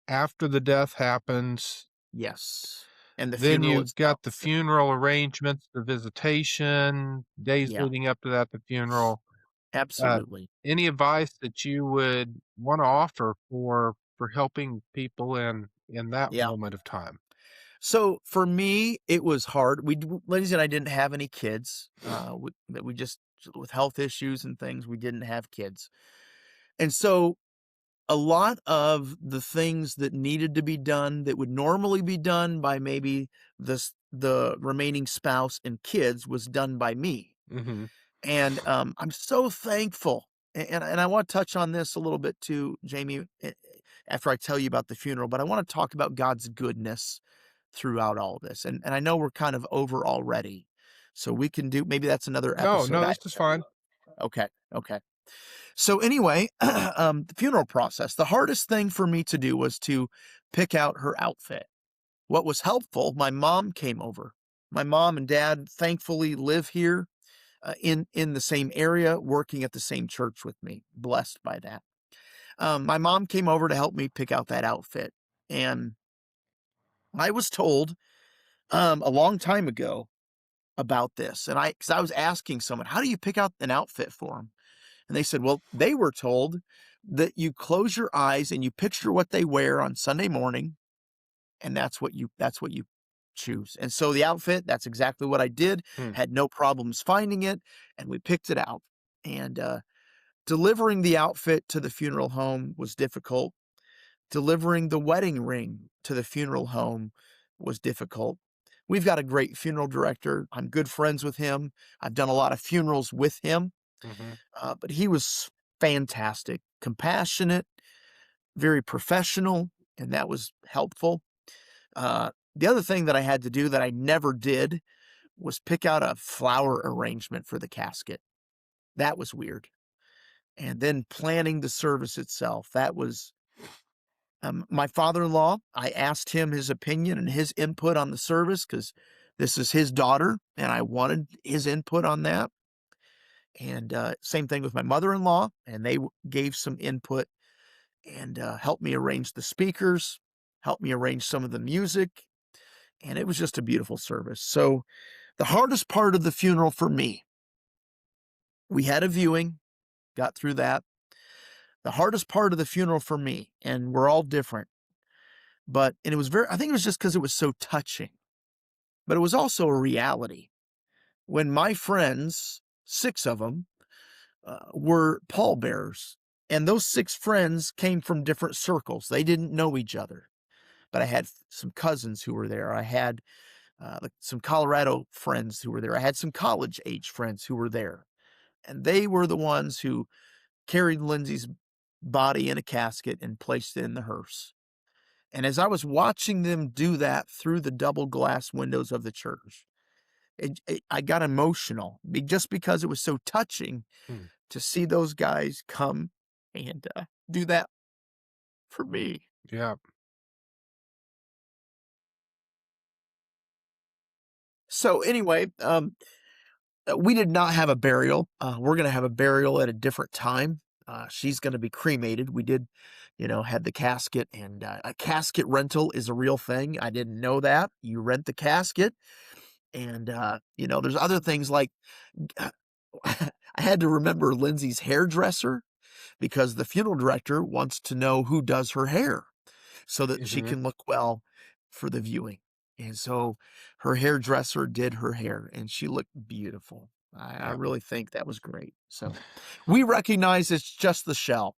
after the death happens, Yes. And the then funeral you've got itself. the funeral arrangements, the visitation, days Yeah, leading up to that, the funeral. Uh, absolutely. any advice that you would want to offer for helping people in that Yeah. moment of time? So for me, it was hard. Lindsay and I didn't have any kids. We just, with health issues and things, we didn't have kids. And so a lot of the things that needed to be done that would normally be done by maybe the remaining spouse and kids was done by me. Hmm. And I'm so thankful. And I want to touch on this a little bit too, Jamie, after I tell you about the funeral, but I want to talk about God's goodness throughout all of this. And I know we're kind of over already. So we can do, maybe that's another No, episode. no, this is fine. Okay. Okay. So anyway, the funeral process, the hardest thing for me to do was to pick out her outfit. What was helpful, my mom came over. My mom and dad thankfully live here in the same area, working at the same church with me. Blessed by that. My mom came over to help me pick out that outfit. And I was told a long time ago about this. And because I was asking someone, how do you pick out an outfit for them? And they said, well, they were told that you close your eyes and you picture what they wear on Sunday morning, and that's what you choose. And so the outfit, that's exactly what I did. Had no problems finding it, and we picked it out. And delivering the outfit to the funeral home was difficult. Delivering the wedding ring to the funeral home was difficult. We've got a great funeral director. I'm good friends with him. I've done a lot of funerals with him. But he was fantastic, compassionate, very professional, and that was helpful. The other thing that I had to do that I never did was pick out a flower arrangement for the casket. That was weird. And then planning the service itself. That was my father-in-law. I asked him his opinion and his input on the service because this is his daughter, and I wanted his input on that. And same thing with my mother-in-law, and they gave some input and helped me arrange the speakers, helped me arrange some of the music, and it was just a beautiful service. So the hardest part of the funeral for me, we had a viewing, got through that. The hardest part of the funeral for me, and we're all different, and it was I think it was just because it was so touching, but it was also a reality. When my friends, 6 of them, were pallbearers, and those 6 friends came from different circles. They didn't know each other, but I had some cousins who were there. I had some Colorado friends who were there. I had some college-age friends who were there, and they were the ones who carried Lindsay's body in a casket and placed it in the hearse. And as I was watching them do that through the double glass windows of the church, I got emotional just because it was so touching to see those guys come and do that for me. Yeah. So anyway, we did not have a burial. We're going to have a burial at a different time. She's going to be cremated. We did, had the casket, and a casket rental is a real thing. I didn't know that. You rent the casket. And, there's other things like I had to remember Lindsay's hairdresser because the funeral director wants to know who does her hair so that she can look well for the viewing. And so her hairdresser did her hair, and she looked beautiful. I really think that was great. So we recognize it's just the shell.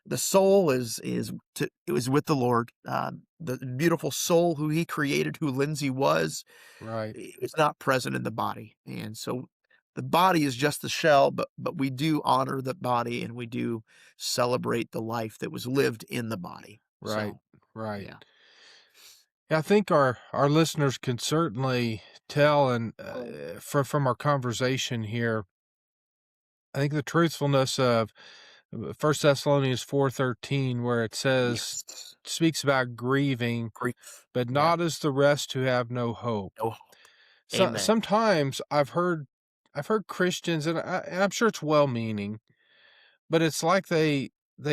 The soul is with the Lord. The beautiful soul who he created, who Lindsay was, Right. is not present in the body. And so the body is just the shell, but we do honor the body, and we do celebrate the life that was lived in the body. Right. So, Right. yeah. Yeah, I think our listeners can certainly tell, and from our conversation here, I think the truthfulness of 1 Thessalonians 4:13, where it says, Yes. speaks about grieving, Grief. but Yeah. not as the rest who have no hope. No hope. Amen. Sometimes I've heard Christians, and I'm sure it's well-meaning, but it's like they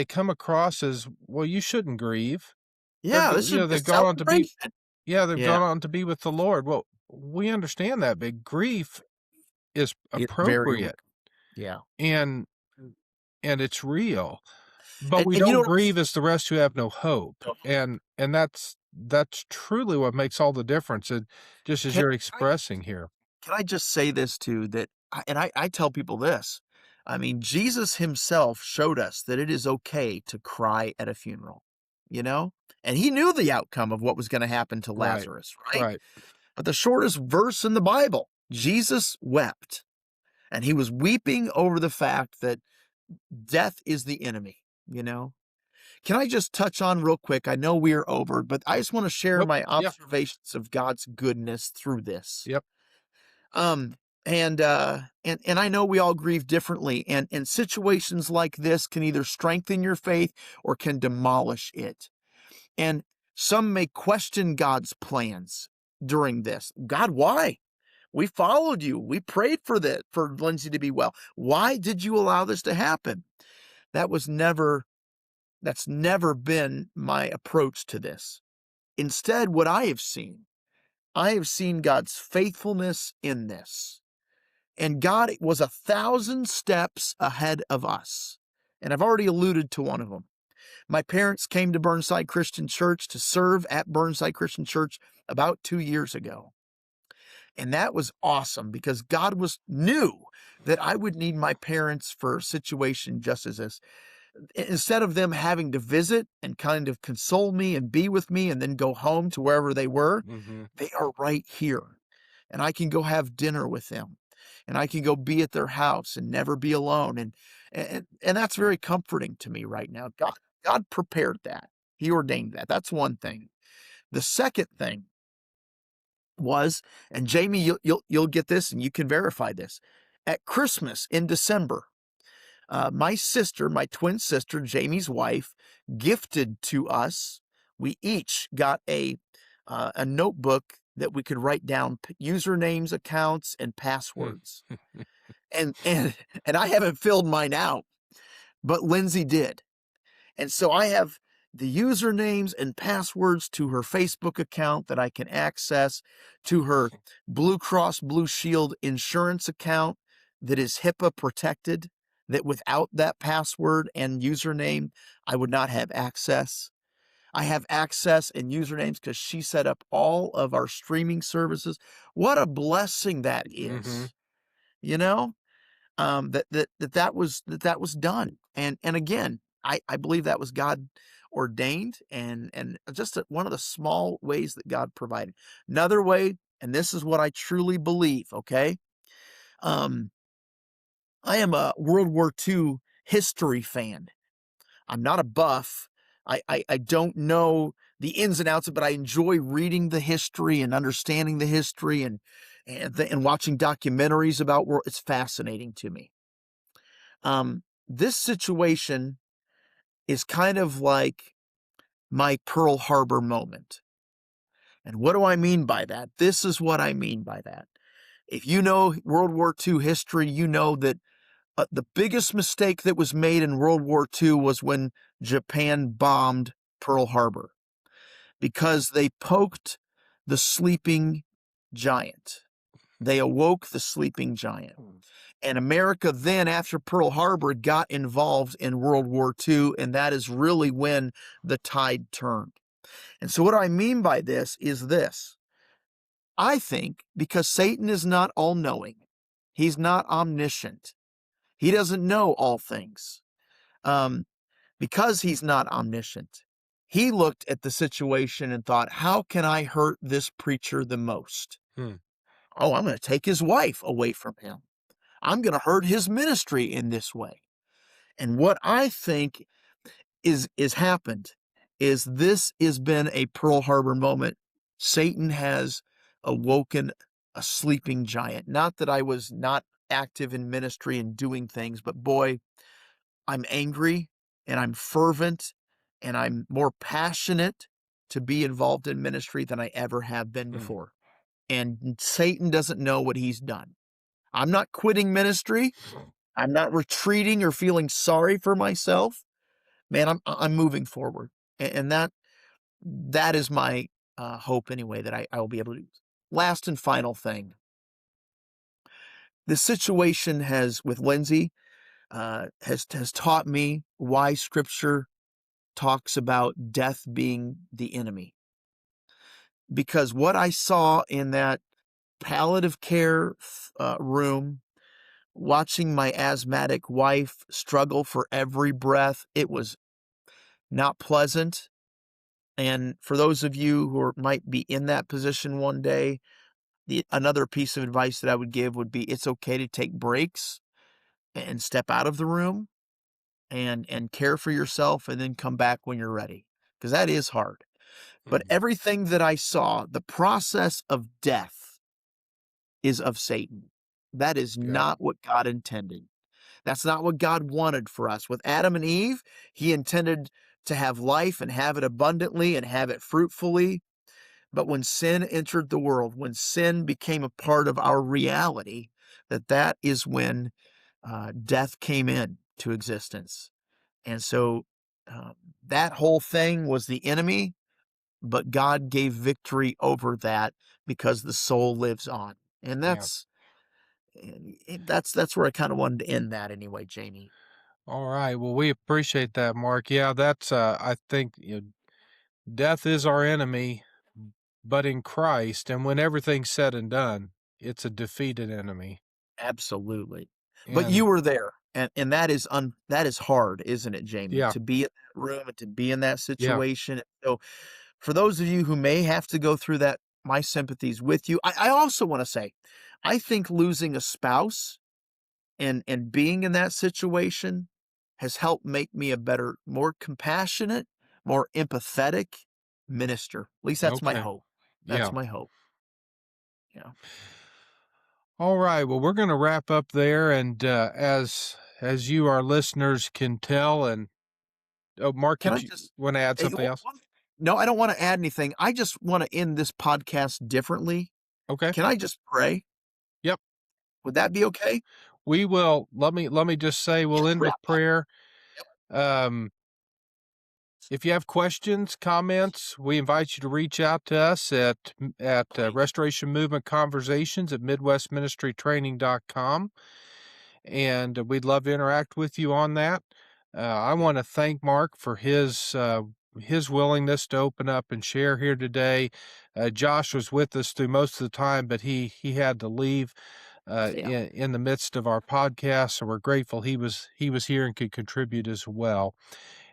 come across as, well, you shouldn't grieve. Yeah, They're, this should be a they've gone on to be, celebration. they've Yeah. gone on to be with the Lord. Well, we understand that, but grief is It's very appropriate, Yeah. and it's real. But we And don't grieve as the rest who have no hope. No. And that's truly what makes all the difference. And just as you're expressing here. Can I just say this too, that I tell people this. I mean, Jesus himself showed us that it is okay to cry at a funeral, and he knew the outcome of what was going to happen to Right. Lazarus, right? Right. But the shortest verse in the Bible, Jesus wept, and he was weeping over the fact that death is the enemy, Can I just touch on real quick? I know we are over, but I just want to share Nope. my Yeah. observations of God's goodness through this. Yep. And I know we all grieve differently, and situations like this can either strengthen your faith or can demolish it. And some may question God's plans during this. God, why? We followed you. We prayed for Lindsay to be well. Why did you allow this to happen? That's never been my approach to this. Instead, what I have seen God's faithfulness in this. And God was 1,000 steps ahead of us. And I've already alluded to one of them. My parents came to Burnside Christian Church to serve at Burnside Christian Church about 2 years ago. And that was awesome because God knew that I would need my parents for a situation just as this. Instead of them having to visit and kind of console me and be with me and then go home to wherever they were, they are right here. And I can go have dinner with them. And I can go be at their house and never be alone. And that's very comforting to me right now. God prepared that. He ordained that. That's one thing. The second thing was, and Jamie, you'll get this and you can verify this. At Christmas in December, my twin sister, Jamie's wife, gifted to us. We each got a notebook that we could write down usernames, accounts, and passwords. and I haven't filled mine out, but Lindsay did. And so I have the usernames and passwords to her Facebook account that I can access, to her Blue Cross Blue Shield insurance account that is HIPAA protected, that without that password and username, I would not have access. I have access and usernames because she set up all of our streaming services. What a blessing that is, that was done. And again, I believe that was God ordained and just one of the small ways that God provided. Another way, and this is what I truly believe, okay? I am a World War II history fan. I'm not a buff. I don't know the ins and outs, but I enjoy reading the history and understanding the history and watching documentaries about world. It's fascinating to me. This situation is kind of like my Pearl Harbor moment. And what do I mean by that? This is what I mean by that. If you know World War II history, you know that the biggest mistake that was made in World War II was when Japan bombed Pearl Harbor, because they poked the sleeping giant. They awoke the sleeping giant. And America then, after Pearl Harbor, got involved in World War II, and that is really when the tide turned. And so what I mean by this is this. I think because Satan is not all-knowing, he's not omniscient, he doesn't know all things. Because he's not omniscient, he looked at the situation and thought, how can I hurt this preacher the most? Oh, I'm going to take his wife away from him. I'm going to hurt his ministry in this way. And what I think is happened is this has been a Pearl Harbor moment. Satan has awoken a sleeping giant. Not that I was not active in ministry and doing things, but boy, I'm angry and I'm fervent and I'm more passionate to be involved in ministry than I ever have been before. And Satan doesn't know what he's done. I'm not quitting ministry. I'm not retreating or feeling sorry for myself. Man, I'm moving forward. And that is my hope anyway, that I will be able to do. Last and final thing. The situation with Lindsay has taught me why Scripture talks about death being the enemy. Because what I saw in that palliative care room, watching my asthmatic wife struggle for every breath, it was not pleasant. And for those of you who might be in that position one day, another piece of advice that I would give would be, it's okay to take breaks and step out of the room and care for yourself and then come back when you're ready, because that is hard. But everything that I saw, the process of death is of Satan. That is Yeah. not what God intended. That's not what God wanted for us. With Adam and Eve, he intended to have life and have it abundantly and have it fruitfully. But when sin entered the world, when sin became a part of our reality, that is when death came into existence. And so that whole thing was the enemy, but God gave victory over that because the soul lives on. And Yeah. that's where I kind of wanted to end that anyway, Jamie. All right. Well, we appreciate that, Mark. Yeah, that's I think death is our enemy, but in Christ, and when everything's said and done, it's a defeated enemy. Absolutely. But And you were there, and that is hard, isn't it, Jamie? yeah, To be in that room and to be in that yeah, situation. So for those of you who may have to go through that, my sympathies with you. I also want to say, I think losing a spouse and being in that situation has helped make me a better, more compassionate, more empathetic minister. At least that's my okay, hope. yeah. That's my hope. Yeah. All right. Well, we're going to wrap up there, and as you, our listeners, can tell, and oh, Mark, Can I did you just want to add Hey, something else? no, I don't want to add anything. I just want to end this podcast differently. Okay. Can I just pray? Yep. Would that be okay? We will. Let me just say we'll Yeah, end with wrap up. prayer. If you have questions, comments, we invite you to reach out to us at Restoration Movement Conversations at MidwestMinistryTraining.com, and we'd love to interact with you on that. I want to thank Mark for his willingness to open up and share here today. Josh was with us through most of the time, but he had to leave Yeah. in the midst of our podcast, so we're grateful he was here and could contribute as well.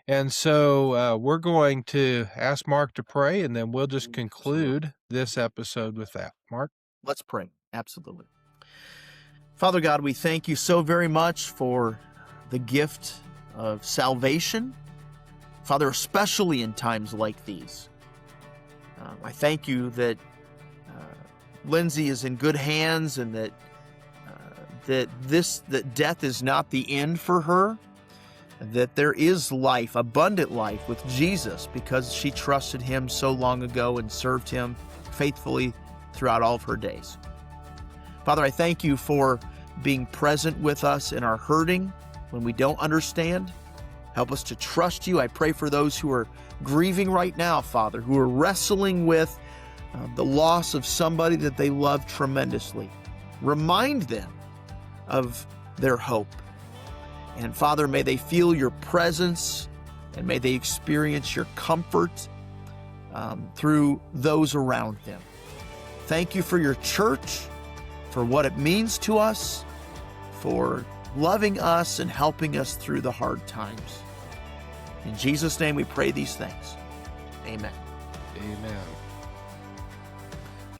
And so we're going to ask Mark to pray, and then we'll just Absolutely. conclude this episode with that. Mark? Let's pray. Absolutely. Father God, we thank you so very much for the gift of salvation. Father, especially in times like these. I thank you that Lindsay is in good hands and that death is not the end for her, that there is life, abundant life with Jesus because she trusted him so long ago and served him faithfully throughout all of her days. Father, I thank you for being present with us in our hurting when we don't understand. Help us to trust you. I pray for those who are grieving right now, Father, who are wrestling with the loss of somebody that they love tremendously. Remind them of their hope. And Father, may they feel your presence and may they experience your comfort through those around them. Thank you for your church, for what it means to us, for loving us and helping us through the hard times. In Jesus' name we pray these things. Amen. Amen.